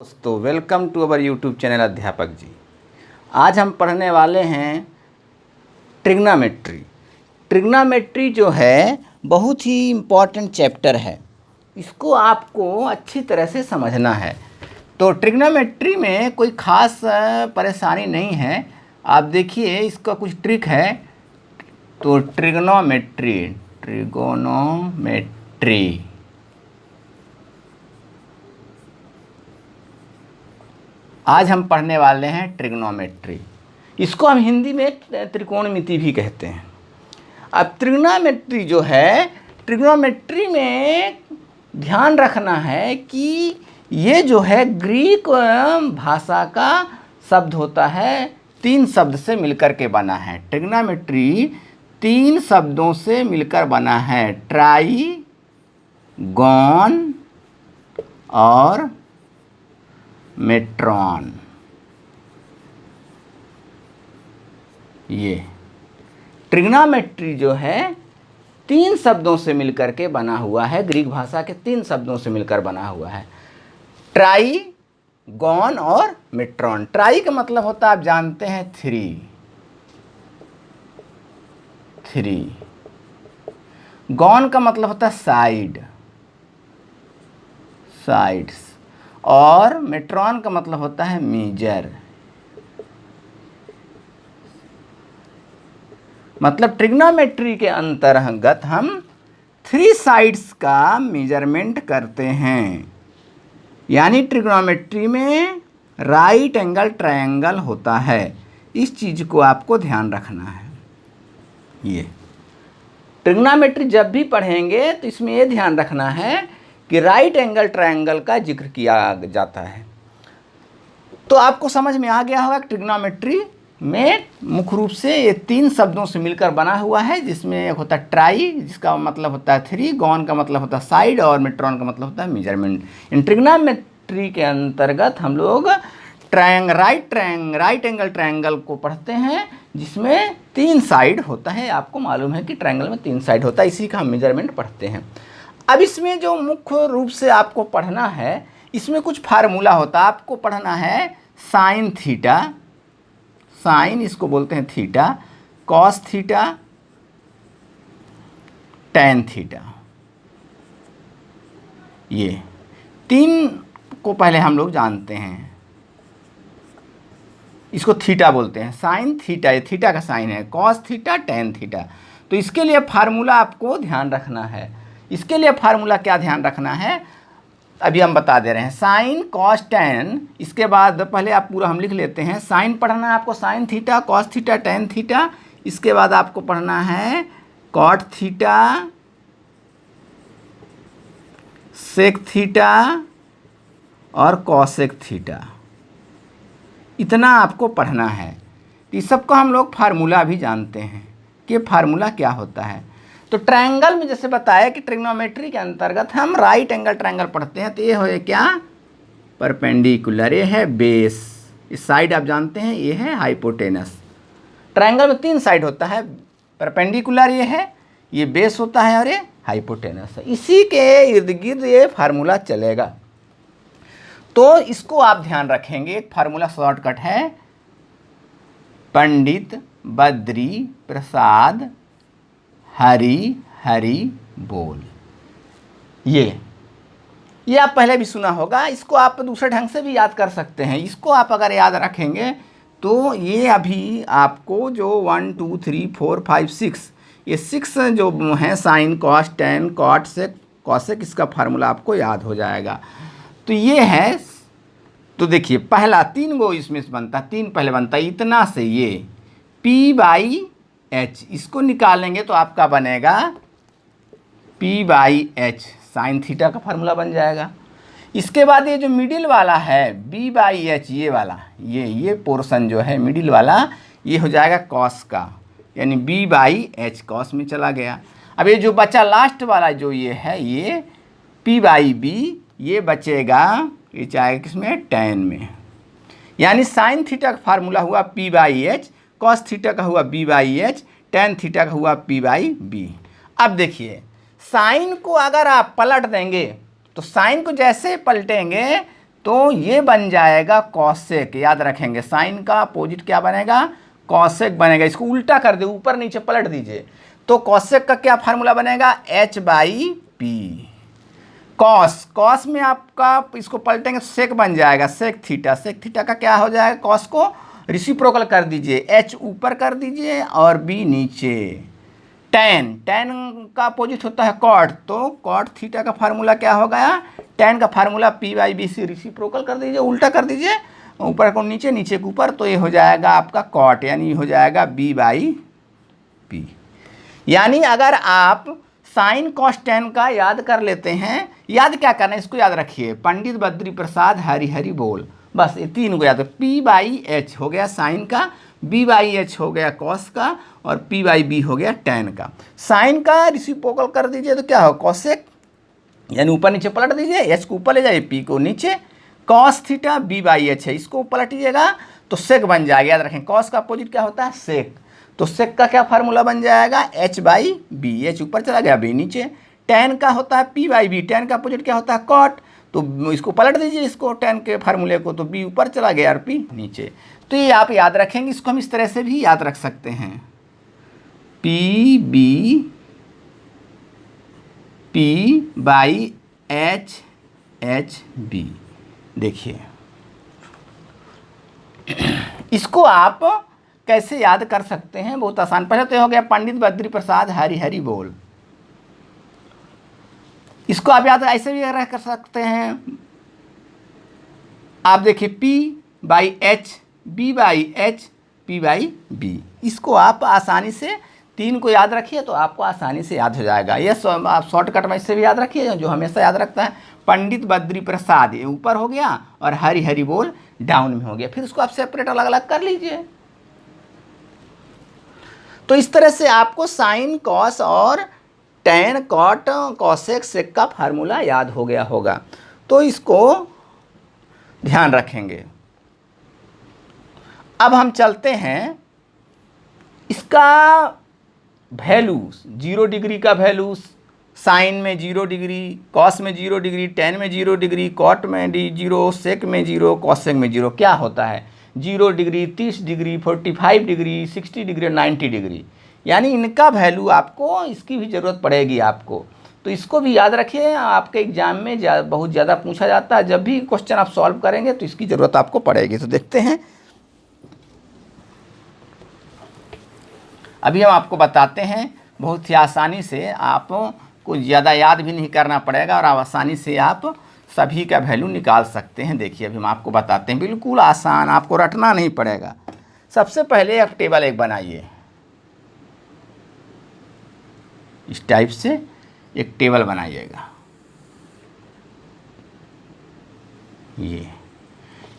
दोस्तों welcome to our YouTube channel Adhyapak ji. आज हम पढ़ने वाले हैं ट्रिग्नोमेट्री। ट्रिग्नोमेट्री जो है बहुत ही इम्पॉर्टेंट चैप्टर है, इसको आपको अच्छी तरह से समझना है। तो ट्रिग्नोमेट्री में कोई ख़ास परेशानी नहीं है। आप देखिए इसका कुछ ट्रिक है। तो ट्रिग्नोमेट्री आज हम पढ़ने वाले हैं ट्रिग्नोमेट्री। इसको हम हिंदी में त्रिकोणमिति भी कहते हैं। अब ट्रिग्नोमेट्री जो है, ट्रिग्नोमेट्री में ध्यान रखना है कि ये जो है ग्रीक भाषा का शब्द होता है, 3 शब्द से मिलकर के बना है। ट्रिग्नोमेट्री 3 शब्दों से मिलकर बना है, ट्राई, गॉन और मेट्रॉन। ये ट्रिग्नोमेट्री जो है 3 शब्दों से मिलकर के बना हुआ है, ग्रीक भाषा के 3 शब्दों से मिलकर बना हुआ है, ट्राई, गॉन और मेट्रॉन। ट्राई का मतलब होता है, आप जानते हैं, 3। गॉन का मतलब होता है साइड्स, और मेट्रॉन का मतलब होता है मेजर। मतलब ट्रिग्नोमेट्री के अंतर्गत हम 3 साइड्स का मेजरमेंट करते हैं। यानी ट्रिग्नोमेट्री में राइट एंगल ट्रायंगल होता है। इस चीज़ को आपको ध्यान रखना है। ये ट्रिग्नोमेट्री जब भी पढ़ेंगे तो इसमें ये ध्यान रखना है कि राइट एंगल ट्रायंगल का जिक्र किया जाता है। तो आपको समझ में आ गया होगा कि ट्रिग्नोमेट्री में मुख्य रूप से ये 3 शब्दों से मिलकर बना हुआ है, जिसमें एक होता है ट्राई, जिसका मतलब होता है 3, गॉन का मतलब होता है साइड, और मेट्रॉन का मतलब होता है मेजरमेंट। इन ट्रिग्नोमेट्री के अंतर्गत हम लोग राइट एंगल ट्रायंगल को पढ़ते हैं, जिसमें 3 साइड होता है। आपको मालूम है कि ट्रायंगल में 3 साइड होता है, इसी का हम मेजरमेंट पढ़ते हैं। अब इसमें जो मुख्य रूप से आपको पढ़ना है, इसमें कुछ फार्मूला होता है। आपको पढ़ना है साइन थीटा, साइन इसको बोलते हैं theta, cos theta, tan theta. ये 3 को पहले हम लोग जानते हैं। इसको थीटा बोलते हैं, साइन थीटा, ये थीटा का साइन है, कॉस थीटा, टैन थीटा। तो इसके लिए फार्मूला आपको ध्यान रखना है। इसके लिए फार्मूला क्या ध्यान रखना है, अभी हम बता दे रहे हैं। साइन कॉस टैन, इसके बाद पहले आप पूरा हम लिख लेते हैं। साइन पढ़ना है आपको, sine theta, cos theta, tan theta. इसके बाद आपको पढ़ना है कॉट थीटा, सेक थीटा और कॉसेक थीटा। इतना आपको पढ़ना है। इस सबको हम लोग फार्मूला भी जानते हैं कि फार्मूला क्या होता है। तो ट्रायंगल में जैसे बताया कि ट्रिग्नोमेट्री के अंतर्गत हम राइट एंगल ट्रायंगल पढ़ते हैं। तो ये है क्या, परपेंडिकुलर, ये है बेस, इस साइड आप जानते हैं, ये है हाइपोटेनस। ट्रायंगल में 3 साइड होता है, परपेंडिकुलर ये है, ये बेस होता है, और ये हाइपोटेनस है। इसी के इर्द गिर्द ये फार्मूला चलेगा। तो इसको आप ध्यान रखेंगे। एक फार्मूला शॉर्टकट है, पंडित बद्री प्रसाद हरी हरी बोल। ये आप पहले भी सुना होगा। इसको आप दूसरे ढंग से भी याद कर सकते हैं। इसको आप अगर याद रखेंगे तो ये अभी आपको जो 1 2 3 4 5 6, ये 6 जो हैं, sine cos tan cot sec cosec, इसका फार्मूला आपको याद हो जाएगा। तो ये है। तो देखिए पहला 3 गो इसमें से बनता, 3 पहले बनता, इतना से ये P/H, इसको निकालेंगे तो आपका बनेगा P/H, साइन थीटा का फार्मूला बन जाएगा। इसके बाद ये जो मिडिल वाला है B/H, ये वाला, ये पोर्शन जो है मिडिल वाला, ये हो जाएगा कॉस का, यानी B/H कॉस में चला गया। अब ये जो बचा लास्ट वाला जो ये है, ये P/B, ये बचेगा, ये चाहे किसमें, टैन में। यानी साइन थीटा का फार्मूला हुआ P/H, कॉस थीटा का हुआ B/H, टैन थीटा का हुआ P/B। अब देखिए साइन को अगर आप पलट देंगे तो साइन को जैसे पलटेंगे तो ये बन जाएगा कॉसेक। याद रखेंगे साइन का अपोजिट क्या बनेगा, कॉसेक बनेगा। इसको उल्टा कर दे, ऊपर नीचे पलट दीजिए, तो कॉसेक का क्या फार्मूला बनेगा, h/p। कॉस में आपका इसको पलटेंगे सेक बन जाएगा, सेक थीटा का क्या हो जाएगा, कॉस को रेसिप्रोकल कर दीजिए, h ऊपर कर दीजिए और b नीचे। टैन का अपोजिट होता है कॉट, तो कॉट थीटा का फार्मूला क्या हो गया, टैन का फार्मूला p/b से रेसिप्रोकल कर दीजिए, उल्टा कर दीजिए, ऊपर को नीचे, नीचे के ऊपर, तो ये हो जाएगा आपका कॉट, यानी हो जाएगा b/p। यानी अगर आप साइन कॉस टैन का याद कर लेते हैं, याद क्या करना है, इसको याद रखिए, पंडित बद्री प्रसाद हरि बोल, बस ये तीन को याद। p/h हो गया साइन का, b/h हो गया कॉस का, और p/b हो गया टैन का। साइन का रेसिप्रोकल कर दीजिए तो क्या हो, कॉसेक, यानी ऊपर नीचे पलट दीजिए, h को ऊपर ले जाइए, p को नीचे, कॉस थीटा b/h है, इसको पलटिएगा तो सेक बन जाएगा। याद रखें कॉस का अपोजिट क्या होता है, सेक, तो सेक का क्या फार्मूला बन जाएगा, h/b, h ऊपर चला गया, b नीचे। टैन का होता है p/b, टैन का अपोजिट क्या होता है, कॉट, तो इसको पलट दीजिए, इसको टैन के फार्मूले को, तो b ऊपर चला गया और p नीचे। तो ये आप याद रखेंगे, इसको हम इस तरह से भी याद रख सकते हैं, p/h/b। देखिए इसको आप कैसे याद कर सकते हैं, बहुत आसान। पहले तो हो गया पंडित बद्री प्रसाद हरि बोल, इसको आप याद ऐसे भी याद कर सकते हैं। आप देखिए p/h, b/h, p/b, इसको आप आसानी से तीन को याद रखिए तो आपको आसानी से याद हो जाएगा। ये आप शॉर्टकट में इससे भी याद रखिए, जो हमेशा याद रखता है, पंडित बद्री प्रसाद ये ऊपर हो गया और हरि बोल डाउन में हो गया, फिर उसको आप सेपरेट अलग अलग कर लीजिए। तो इस तरह से आपको साइन कॉस और टैन कॉट कॉसेक सेक का फार्मूला याद हो गया होगा, तो इसको ध्यान रखेंगे। अब हम चलते हैं, इसका वैल्यू 0 डिग्री का वैल्यू, साइन में 0 डिग्री, कॉस में 0 डिग्री, टैन में 0 डिग्री, कॉट में 0, सेक में 0, कॉसेक में 0 क्या होता है, 0 डिग्री, 30 डिग्री, 45 डिग्री, 60 डिग्री और 90 डिग्री। यानी इनका वैल्यू आपको, इसकी भी ज़रूरत पड़ेगी आपको, तो इसको भी याद रखिए। आपके एग्जाम में बहुत ज़्यादा पूछा जाता है, जब भी क्वेश्चन आप सॉल्व करेंगे तो इसकी ज़रूरत आपको पड़ेगी। तो देखते हैं, अभी हम आपको बताते हैं, बहुत ही आसानी से, आपको ज़्यादा याद भी नहीं करना पड़ेगा और आसानी से आप सभी का वैल्यू निकाल सकते हैं। देखिए अभी हम आपको बताते हैं, बिल्कुल आसान, आपको रटना नहीं पड़ेगा। सबसे पहले एक टेबल एक बनाइए, इस टाइप से एक टेबल बनाइएगा। ये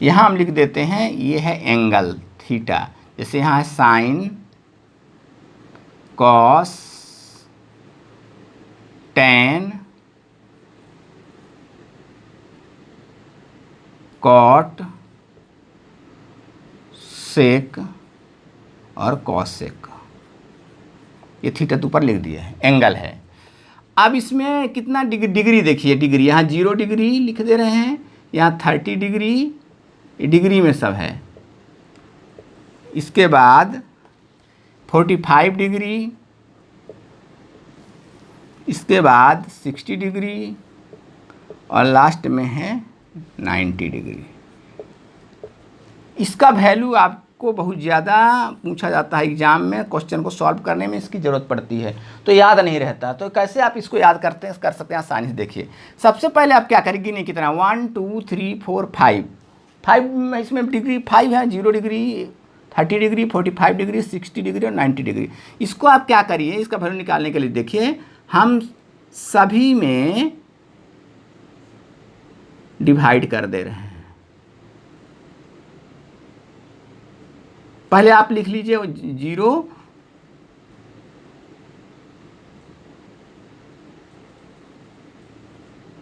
यहाँ हम लिख देते हैं, ये है एंगल थीटा, जैसे यहाँ है साइन, कॉस, टैन, कॉट, सेक और कॉसेक। ये थीटा तो ऊपर लिख दिया है, एंगल है। अब इसमें कितना डिग्री देखिए, डिग्री यहाँ 0 डिग्री लिख दे रहे हैं, यहाँ 30 डिग्री, डिग्री में सब है। इसके बाद 45 डिग्री, इसके बाद 60 डिग्री और लास्ट में है 90 डिग्री। इसका वैल्यू आपको बहुत ज़्यादा पूछा जाता है एग्जाम में, क्वेश्चन को सॉल्व करने में इसकी ज़रूरत पड़ती है, तो याद नहीं रहता। तो कैसे आप इसको याद कर सकते हैं आसानी से। देखिए सबसे पहले आप क्या करेंगे, नहीं कितना 1 2 3 4 5 इसमें डिग्री 5 है, 0 डिग्री, 30 डिग्री, 45 डिग्री, 60 डिग्री और 90 डिग्री। इसको आप क्या करिए, इसका वैल्यू निकालने के लिए देखिए हम सभी में डिवाइड कर दे रहे हैं। पहले आप लिख लीजिए 0,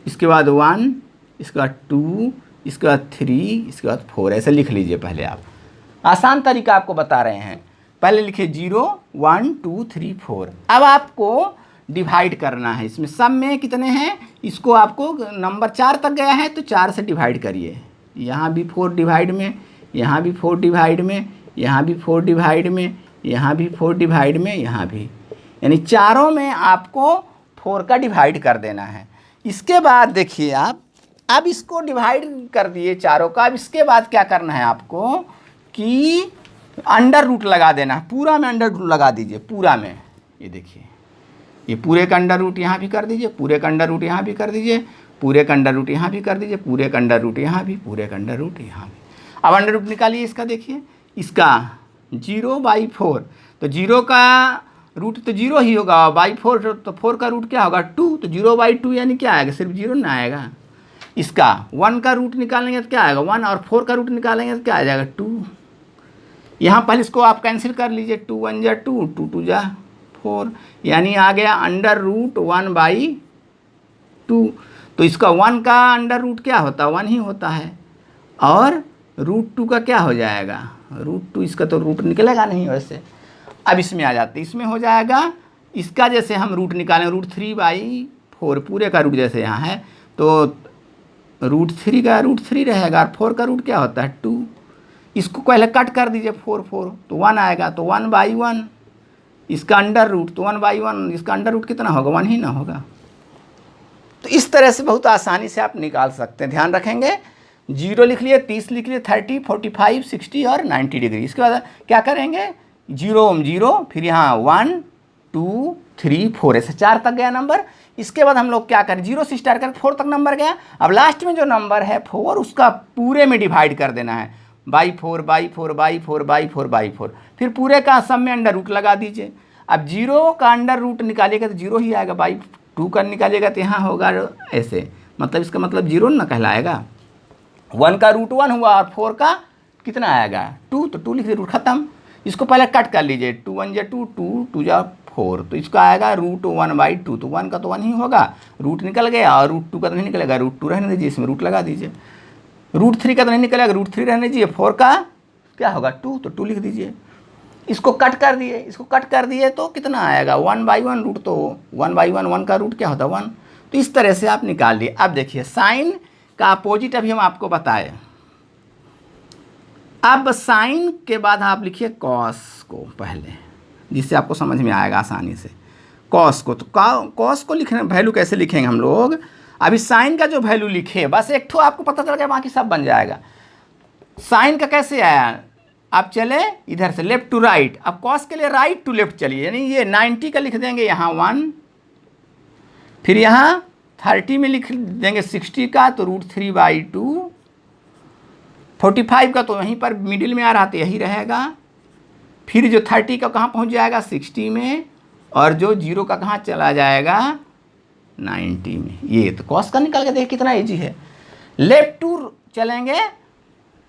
इसके बाद 1, इसके बाद 2, इसके बाद 3, इसके बाद 4, ऐसे लिख लीजिए। पहले आप आसान तरीका आपको बता रहे हैं, पहले लिखिए 0 1 2 3 4। अब आपको डिवाइड करना है, इसमें सब में कितने हैं, इसको आपको नंबर 4 तक गया है तो 4 से डिवाइड करिए, यहाँ भी 4 डिवाइड में, यहाँ भी 4 डिवाइड में, यहाँ भी 4 डिवाइड में, यहाँ भी 4 डिवाइड में, यहाँ भी, यानी चारों में आपको 4 का डिवाइड कर देना है। इसके बाद देखिए आप, अब इसको डिवाइड कर दिए चारों का। अब इसके बाद क्या करना है आपको कि अंडर रूट लगा देना है, पूरा में अंडर रूट लगा दीजिए, पूरा में। ये देखिए, ये पूरे का अंडर रूट यहाँ भी कर दीजिए, पूरे का अंडर रूट यहाँ भी कर दीजिए, पूरे का अंडर रूट यहाँ भी कर दीजिए, पूरे का अंडर रूट यहाँ भी, पूरे का अंडर रूट यहाँ भी। अब अंडर रूट निकालिए इसका, देखिए इसका 0/4, तो 0 का रूट तो 0 ही होगा, बाई 4 तो 4 का रूट क्या होगा 2, तो 0/2 यानी क्या आएगा, सिर्फ 0 ना आएगा। इसका 1 का रूट निकालेंगे तो क्या आएगा 1, और 4 का रूट निकालेंगे तो क्या आ जाएगा 2। यहाँ पहले इसको आप कैंसिल कर लीजिए, 2 1 जा 2, 2 2 जा 4, यानी आ गया अंडर रूट 1/2। तो इसका 1 का अंडर रूट क्या होता है 1 ही होता है, और √2 का क्या हो जाएगा √2, इसका तो रूट निकलेगा नहीं वैसे। अब इसमें आ जाते, इसमें हो जाएगा इसका, जैसे हम रूट निकालें √3/4, पूरे का रूट जैसे यहाँ है तो √3 का √3 रहेगा, और 4 का रूट क्या होता है 2। इसको पहले कट कर दीजिए 4 4, तो 1 आएगा, तो 1/1, इसका अंडर रूट तो 1/1, इसका अंडर रूट कितना होगा 1 ही ना होगा। तो इस तरह से बहुत आसानी से आप निकाल सकते हैं। ध्यान रखेंगे, 0 लिख लिए, 30 लिख लिए, 30 45 60 और 90 डिग्री। इसके बाद क्या करेंगे 0 0, फिर यहाँ 1 2 3 4, ऐसे 4 तक गया नंबर। इसके बाद हम लोग क्या करें 0 से स्टार्ट कर 4 तक नंबर गया। अब लास्ट में जो नंबर है 4, उसका पूरे में डिवाइड कर देना है, /4 /4 /4 /4 /4, फिर पूरे का सब में अंडर रूट लगा दीजिए। अब 0 का अंडर रूट निकालिएगा तो 0 ही आएगा, /2 का निकालिएगा तो यहाँ होगा ऐसे, मतलब इसका मतलब 0 ना कहलाएगा। 1 का रूट 1 हुआ, और 4 का कितना आएगा 2, तो 2 लिख दीजिए, रूट खत्म। इसको पहले कट कर लीजिए, 2 1 जा 2, 2 2 जा 4, तो इसका आएगा √1/2, तो 1 का तो 1 ही होगा, रूट निकल गया, और √2 का तो नहीं निकलेगा, √2 रहने दीजिए, इसमें रूट लगा दीजिए। √3 का तो नहीं निकलेगा, √3 रहने दीजिए। 4 का क्या होगा 2, तो 2 लिख दीजिए। इसको कट कर दिए, इसको कट कर दिए तो कितना आएगा 1/1, रूट तो 1/1, 1 का रूट क्या होता है 1। तो इस तरह से आप निकाल लिए। अब देखिए साइन का अपोजिट अभी हम आपको बताए। अब साइन के बाद आप लिखिए कॉस को पहले, जिससे आपको समझ में आएगा आसानी से। कॉस को, तो कॉस को लिखने वैल्यू कैसे लिखेंगे हम लोग, अभी साइन का जो वैल्यू लिखे बस एक ठो आपको पता चल गया, बाकी सब बन जाएगा। साइन का कैसे आया, आप चले इधर से लेफ्ट टू राइट, अब कॉस के लिए राइट टू लेफ्ट चलिए, यानी ये 90 का लिख देंगे यहाँ 1, फिर यहाँ 30 में लिख देंगे 60 का, तो √3/2, 45 का तो यहीं पर मिडिल में आ रहा तो यही रहेगा, फिर जो 30 का कहाँ पहुँच जाएगा 60 में, और जो 0 का कहाँ चला जाएगा 90 में। ये तो कॉस का निकल के देखिए कितना इजी है। लेफ्ट टू चलेंगे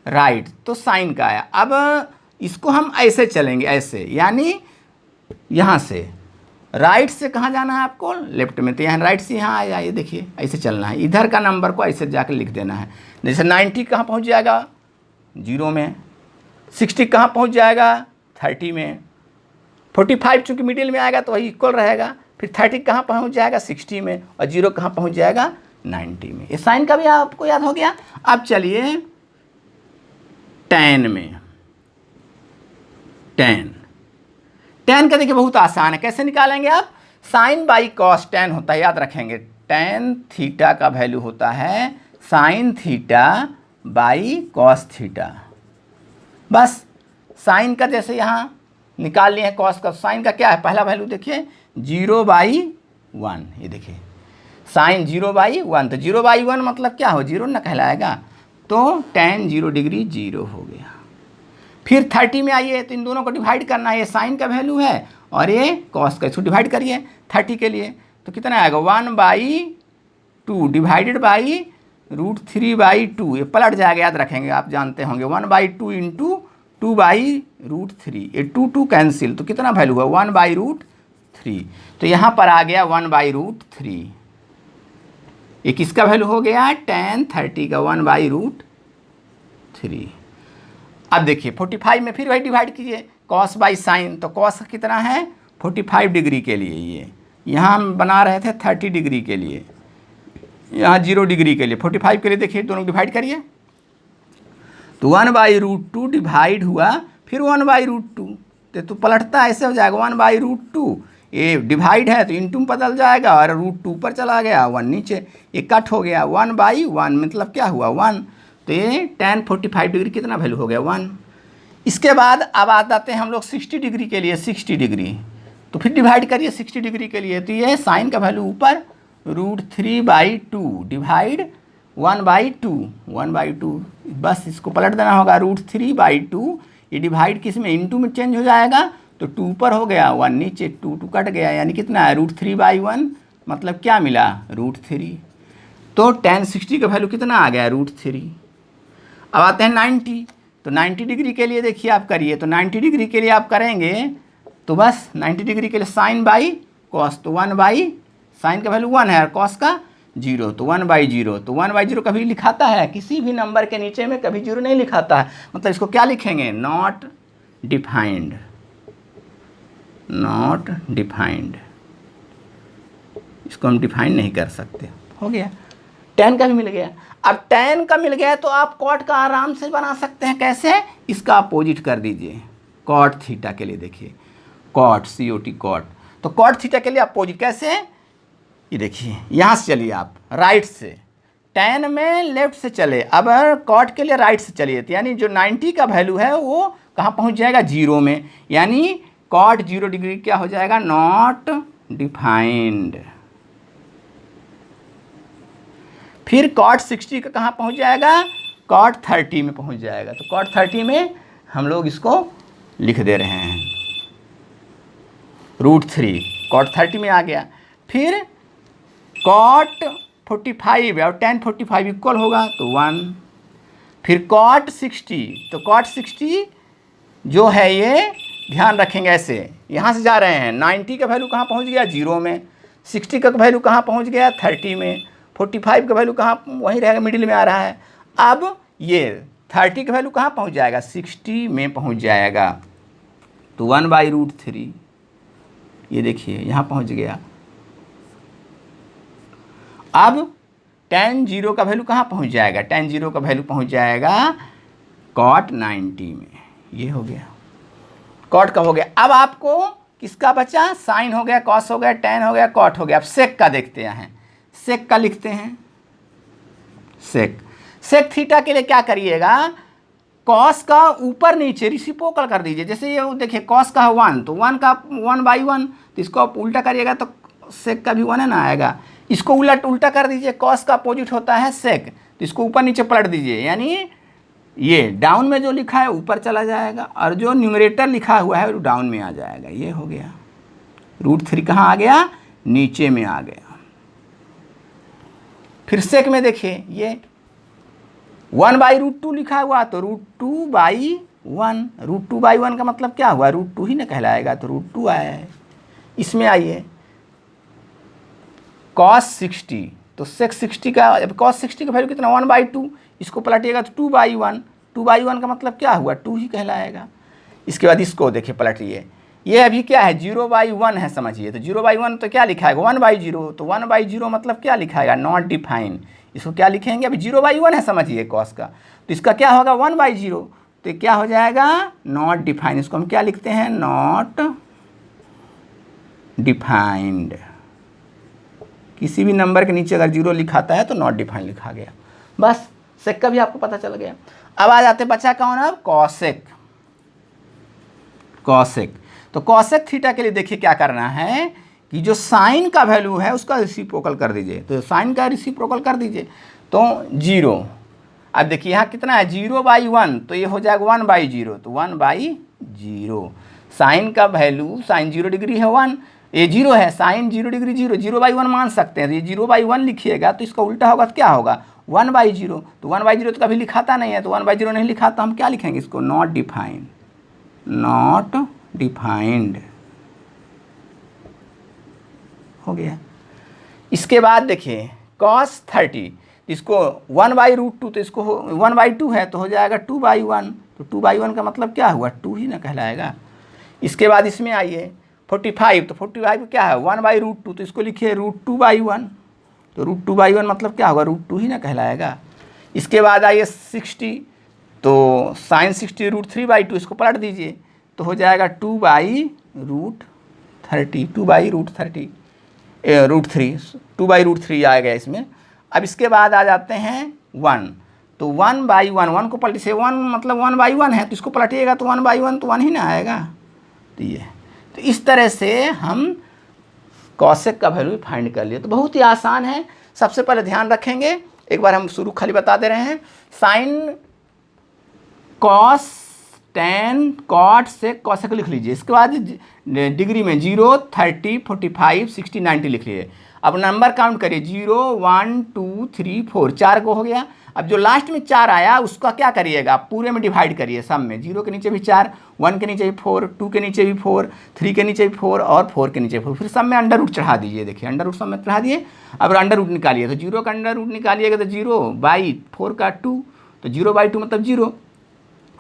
राइट, तो साइन का आया। अब इसको हम ऐसे चलेंगे, ऐसे, यानी यहाँ से राइट से कहाँ जाना है आपको लेफ्ट में, तो यहाँ राइट से यहाँ आया, ये देखिए ऐसे चलना है, इधर का नंबर को ऐसे जाकर लिख देना है। जैसे 90 कहाँ पहुँच जाएगा 0 में, 60 कहाँ पहुँच जाएगा 30 में, 45 चूँकि मिडिल में आएगा तो वही इक्वल रहेगा, फिर 30 कहाँ पहुँच जाएगा 60 में, और 0 कहाँ पहुँच जाएगा 90 में। ये साइन का भी आपको याद हो गया। अब चलिए tan में, tan का देखिए बहुत आसान है, कैसे निकालेंगे आप, साइन बाई कॉस tan होता है, याद रखेंगे। tan थीटा का वैल्यू होता है sine theta by cos theta. बस साइन का जैसे यहाँ निकाल लिए हैं कॉस का, साइन का क्या है पहला वैल्यू देखिए 0/1, ये देखिए साइन 0/1, तो 0/1 मतलब क्या हो 0 ना कहलाएगा, तो tan 0 डिग्री 0 हो गया। फिर 30 में आइए, तो इन दोनों को डिवाइड करना है, ये साइन का वैल्यू है और ये कॉस का, इसको डिवाइड करिए 30 के लिए, तो कितना आएगा 1/2 डिवाइडेड बाई √3/2, ये पलट जाएगा, याद रखेंगे, आप जानते होंगे 1/2 इंटू 2/√3, ये 2 2 कैंसिल, तो कितना वैल्यू हुआ 1/√3, तो यहाँ पर आ गया 1/√3। ये किसका वैल्यू हो गया tan 30 का 1/√3। अब देखिए 45 में फिर वही डिवाइड कीजिए कॉस बाई साइन, तो कॉस कितना है 45 डिग्री के लिए, ये यहाँ हम बना रहे थे 30 डिग्री के लिए, यहाँ 0 डिग्री के लिए, 45 के लिए देखिए दोनों डिवाइड करिए, तो 1/√2 डिवाइड हुआ, फिर 1/√2, तो पलटता ऐसे हो जाएगा 1/√2, ये डिवाइड है तो इंटू में बदल जाएगा और √2 पर चला गया, 1 नीचे, ये कट हो गया, 1/1 मतलब क्या हुआ 1, तो ये tan 45 डिग्री कितना वैल्यू हो गया 1। इसके बाद अब आ जाते हैं हम लोग 60 डिग्री के लिए, 60 डिग्री, तो फिर डिवाइड करिए 60 डिग्री के लिए, तो ये साइन का वैल्यू ऊपर √3/2 डिवाइड 1/2, बस इसको पलट देना होगा, √3/2, ये डिवाइड किस में, इंटू में चेंज हो जाएगा, तो 2 पर हो गया, 1 नीचे, 2 कट गया, यानी कितना है √3/1, मतलब क्या मिला √3। तो tan 60 का वैल्यू कितना आ गया √3। अब आते हैं 90, तो 90 डिग्री के लिए देखिए आप करिए, तो 90 डिग्री के लिए आप करेंगे तो बस 90 डिग्री के लिए साइन बाई कॉस, तो 1 साइन का वैल्यू 1 है और कॉस का 0, तो 1/0, तो 1/0 कभी लिखाता है, किसी भी नंबर के नीचे में कभी 0 नहीं लिखाता है, मतलब इसको क्या लिखेंगे, नॉट डिफाइंड, नॉट डिफाइंड, इसको हम डिफाइन नहीं कर सकते, हो गया। tan का भी मिल गया। अब tan का मिल गया तो आप cot का आराम से बना सकते हैं, कैसे, इसका अपोजिट कर दीजिए, cot थीटा के लिए देखिए, cot COT cot, तो cot थीटा के लिए अपोजिट कैसे, ये देखिए यहाँ से चलिए आप राइट से, tan में लेफ्ट से चले, अब cot के लिए राइट से चलिए, तो यानी जो 90 का वैल्यू है वो कहाँ पहुँच जाएगा 0 में, यानी cot 0 डिग्री क्या हो जाएगा, नॉट डिफाइंड। फिर cot 60 का कहाँ पहुँच जाएगा, cot 30 में पहुँच जाएगा, तो cot 30 में हम लोग इसको लिख दे रहे हैं √3, cot 30 में आ गया। फिर cot 45 और tan 45 इक्वल होगा तो 1, फिर cot 60, तो cot 60 जो है ये ध्यान रखेंगे ऐसे, यहाँ से जा रहे हैं, 90 का वैल्यू कहाँ पहुँच गया 0 में, 60 का वैल्यू कहाँ पहुँच गया 30 में, 45 का वैल्यू कहाँ वहीं रहेगा, मिडिल में आ रहा है। अब ये 30 का वैल्यू कहाँ पहुँच जाएगा, 60 में पहुँच जाएगा, तो 1/√3, ये देखिए यहाँ पहुँच गया। अब tan 0 का वैल्यू कहाँ पहुँच जाएगा, tan 0 का वैल्यू पहुँच जाएगा cot 90 में, ये हो गया, cot का हो गया। अब आपको किसका बचा, साइन हो गया, cos हो गया, tan हो गया, cot हो गया। अब sec का देखते हैं, sec का लिखते हैं, sec थीटा के लिए क्या करिएगा, cos का ऊपर नीचे रिसिप्रोकल कर दीजिए, जैसे ये देखिए cos का 1, तो 1 का 1/1, तो इसको आप उल्टा करिएगा तो sec का भी 1 है ना आएगा, इसको उल्टा कर दीजिए, cos का अपोजिट होता है sec, तो इसको ऊपर नीचे पलट दीजिए, यानी ये डाउन में जो लिखा है ऊपर चला जाएगा और जो न्यूमरेटर लिखा हुआ है वो डाउन में आ जाएगा, ये हो गया। √3 कहाँ आ गया, नीचे में आ गया। फिर sec में देखिए ये 1/√2 लिखा हुआ, तो √2/1, √2/1 का मतलब क्या हुआ, √2 ही ना कहलाएगा, तो √2 आया है। इसमें आइए cos 60, तो sec 60 का, अब cos 60 का वैल्यू कितना 1/2, इसको पलटिएगा तो 2/1, 2/1 का मतलब क्या हुआ 2 ही कहलाएगा। इसके बाद इसको देखिए पलटिए, ये अभी क्या है 0/1 है समझिए, तो 0/1 तो क्या लिखाएगा 1/0, तो 1/0 मतलब क्या लिखाएगा नॉट डिफाइन, इसको क्या लिखेंगे, अभी 0/1 है समझिए cos का, तो इसका क्या होगा 1/0, तो क्या हो जाएगा नॉट डिफाइन, इसको हम क्या लिखते हैं नॉट डिफाइंड। किसी भी नंबर के नीचे अगर 0 लिखाता है तो नॉट डिफाइन लिखा गया, बस sec का भी आपको पता चल गया। अब आ जाते बच्चा कौन, अब cosec, तो cosec थीटा के लिए देखिए क्या करना है कि जो साइन का वैल्यू है उसका रिसिप्रोकल कर दीजिए, तो साइन का रिसिप्रोकल कर दीजिए तो 0। अब देखिए यहाँ कितना है 0/1, तो ये हो जाएगा 1/0, तो 1/0, साइन का वैल्यू, साइन 0 डिग्री है 1, ये 0 है, साइन 0 डिग्री 0, 0/1 मान सकते हैं, तो ये 0/1 लिखिएगा तो इसका उल्टा होगा तो क्या होगा 1/0, तो 1/0 तो कभी लिखाता नहीं है, तो 1/0 नहीं लिखा तो हम क्या लिखेंगे इसको नॉट डिफाइंड, नॉट डिफाइंड हो गया। इसके बाद देखिए cos 30, इसको 1/√2, तो इसको 1/2 है तो हो जाएगा 2/1, तो 2/1 का मतलब क्या हुआ 2 ही ना कहलाएगा। इसके बाद इसमें आइए 45, तो 45 क्या है 1/√2, तो इसको लिखिए √2/1, तो √2/1 मतलब क्या होगा √2 ही ना कहलाएगा। इसके बाद आइए 60, तो साइन 60 √3/2 इसको पलट दीजिए तो हो जाएगा 2/√30, 2/√30 √3, 2/√3 आएगा इसमें। अब इसके बाद आ जाते हैं 1, तो 1/1, 1 को पलट से 1 मतलब 1/1 है, तो इसको पलटिएगा तो 1/1 तो 1 ही ना आएगा। तो ये तो इस तरह से हम कॉसेक का वैल्यू फाइंड कर लिए। तो बहुत ही आसान है। सबसे पहले ध्यान रखेंगे, एक बार हम शुरू खाली बता दे रहे हैं, साइन कॉस टेन कॉट से कॉसेक लिख लीजिए। इसके बाद डिग्री में 0, 30, 45, 60, 90 लिख लीजिए। अब नंबर काउंट करिए 0, 1, 2, 3, 4, 4 को हो गया। अब जो लास्ट में 4 आया उसका क्या करिएगा, पूरे में डिवाइड करिए सब में। 0 के नीचे भी 4, 1 के नीचे भी 4, 2 के नीचे भी 4, 3 के नीचे भी 4 और 4 के नीचे 4, फिर सब में अंडर रूट चढ़ा दीजिए। देखिए अंडर रूट सब में चढ़ा दिए। अब अंडर रूट निकालिए तो 0 का अंडर रूट निकालिएगा तो 0/4 का 2, तो 0/2 मतलब 0।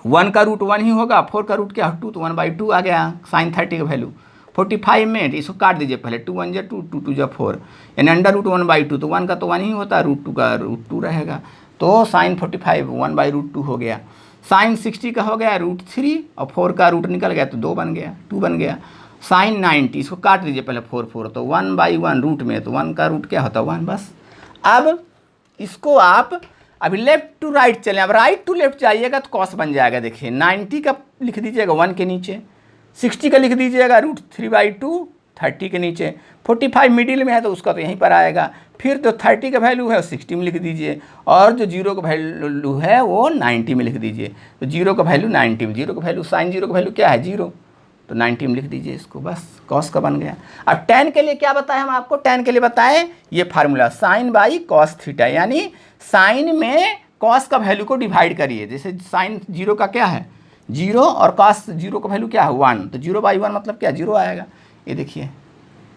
1 का रूट 1 ही होगा, 4 का रूट क्या 2, तो 1/2 आ गया साइन 30 का वैल्यू। 45 में इसको काट दीजिए पहले, 2 1 2, 2 2 4, यानी अंडर रूट 1/2, तो 1 का तो 1 ही होता है, √2 का √2 रहेगा, तो साइन 45 1/√2 हो गया। साइन 60 का हो गया √3 और 4 का रूट निकल गया तो 2 बन गया। साइन 90 इसको काट दीजिए पहले 4 तो 1/1 रूट में, तो 1 का रूट क्या होता है 1 बस। अब इसको आप अभी लेफ्ट टू राइट चलें, अब राइट टू लेफ्ट जाइएगा तो कॉस बन जाएगा। देखिए 90 का लिख दीजिएगा 1 के नीचे, 60 का लिख दीजिएगा √3/2 30 के नीचे, 45 मिडिल में है तो उसका तो यहीं पर आएगा। फिर तो 30 का वैल्यू है 60 में लिख दीजिए, और जो 0 का वैल्यू है वो 90 में लिख दीजिए। तो 0 का वैल्यू 90 में, 0 का वैल्यू साइन 0 का वैल्यू क्या है 0, तो 90 में लिख दीजिए इसको, बस कॉस का बन गया। अब tan के लिए क्या बताया हम आपको, tan के लिए बताएं ये formula sign by cos theta, यानी साइन में कॉस का वैल्यू को डिवाइड करिए। जैसे साइन 0 का क्या है 0 और कॉस 0 का वैल्यू क्या है 1, तो 0/1 मतलब क्या 0 आएगा। ये देखिए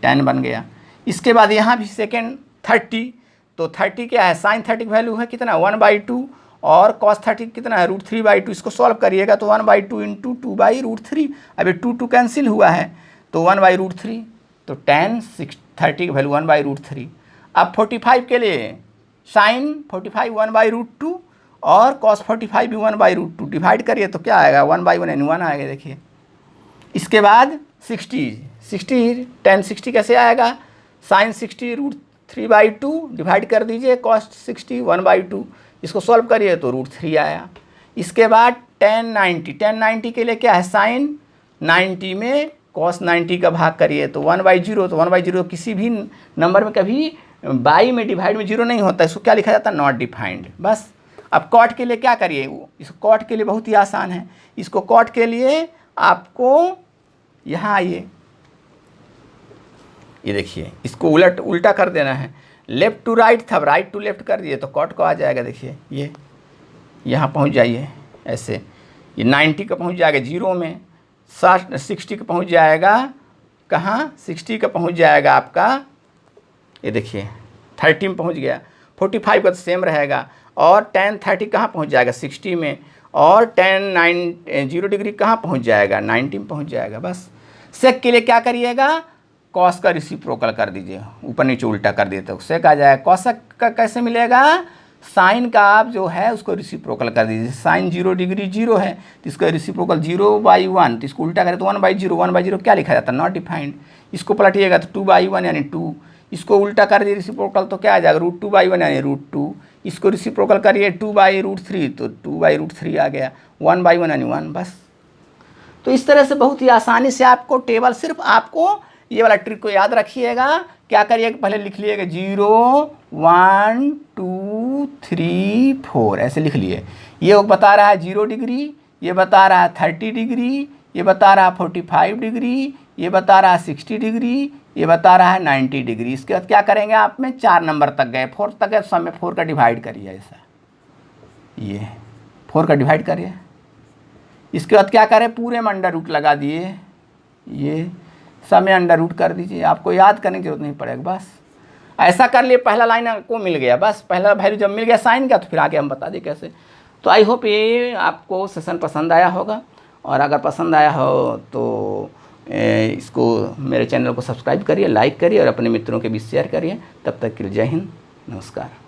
tan बन गया। इसके बाद यहाँ भी सेकेंड 30, तो 30 क्या है साइन 30 का वैल्यू है कितना 1/2 और cos 30 कितना है √3/2। इसको सॉल्व करिएगा तो 1/2 × 2/√3, अभी 2 कैंसिल हुआ है तो 1/√3, तो tan 30 का वैल्यू 1/√3। अब 45 के लिए साइन 45 1/√2 और cos 45 भी 1/√2, डिवाइड करिए तो क्या आएगा 1/1 यानी 1 आएगा। देखिए इसके बाद 60 tan 60 कैसे आएगा, साइन 60 √3/2 डिवाइड कर दीजिए, cos 60 1/2, इसको सॉल्व करिए तो √3 आया। इसके बाद tan 90 के लिए क्या है साइन 90 में cos 90 का भाग करिए तो 1/0, तो 1/0 किसी भी नंबर में कभी बाई में डिवाइड में 0 नहीं होता, इसको क्या लिखा जाता है नॉट डिफाइंड, बस। अब कॉट के लिए क्या करिए, इसको कॉट के लिए बहुत ही आसान है। इसको कॉट के लिए आपको यहाँ आइए, ये देखिए इसको उल्टा कर देना है, लेफ्ट टू राइट था राइट टू लेफ्ट कर दिए तो कॉट को आ जाएगा। देखिए ये यहाँ पहुँच जाइए ऐसे, ये 90 का पहुँच जाएगा 0 में, 60 का पहुँच जाएगा कहाँ 60 का पहुँच जाएगा आपका, ये देखिए 30 में पहुँच गया। 45 का तो सेम रहेगा, और tan 30 कहाँ पहुँच जाएगा 60 में, और tan 0 डिग्री कहाँ पहुँच जाएगा 90 में पहुँच जाएगा। बस सेक के लिए क्या करिएगा, कॉस का रेसिप्रोकल कर दीजिए, ऊपर नीचे उल्टा कर दिए तो सेक आ जाएगा। कॉसेक का कैसे मिलेगा, साइन का आप जो है उसको रेसिप्रोकल कर दीजिए। साइन 0 डिग्री 0 है तो इसका रेसिप्रोकल 0/1, तो इसको उल्टा करें तो 1/0, 1/0 क्या लिखा जाता है नॉट डिफाइंड। इसको पलटिएगा तो 2/1 यानी 2, इसको उल्टा कर दिए रेसिप्रोकल तो क्या आ जाएगा √2/1 यानी √2, इसको रेसिप्रोकल करिए 2/√3 तो 2/√3 आ गया, 1/1 यानी 1, बस। तो इस तरह से बहुत ही आसानी से आपको टेबल, सिर्फ आपको ये वाला ट्रिक को याद रखिएगा। क्या करिएगा पहले लिख लीजिएगा 0 1 2 3 4 ऐसे लिख लिए। ये बता रहा है 0 डिग्री, ये बता रहा है 30 डिग्री, ये बता रहा है 45 डिग्री, ये बता रहा है 60 डिग्री, ये बता रहा है 90 डिग्री। इसके बाद क्या करेंगे आप में 4 नंबर तक गए, 4 तक गए, सब में 4 का डिवाइड करिए ऐसा, ये 4 का डिवाइड करिए। इसके बाद क्या करें पूरे में अंडर रूट लगा दिए, ये सब में अंडर रूट कर दीजिए, आपको याद करने की जरूरत नहीं पड़ेगा, बस ऐसा कर लिए। पहला लाइन आपको मिल गया, बस पहला वैल्यू जब मिल गया साइन का तो फिर आगे हम बता दें कैसे। तो आई होप ये आपको सेशन पसंद आया होगा, और अगर पसंद आया हो तो इसको मेरे चैनल को सब्सक्राइब करिए, लाइक करिए और अपने मित्रों के बीच शेयर करिए। तब तक के लिए जय हिंद, नमस्कार।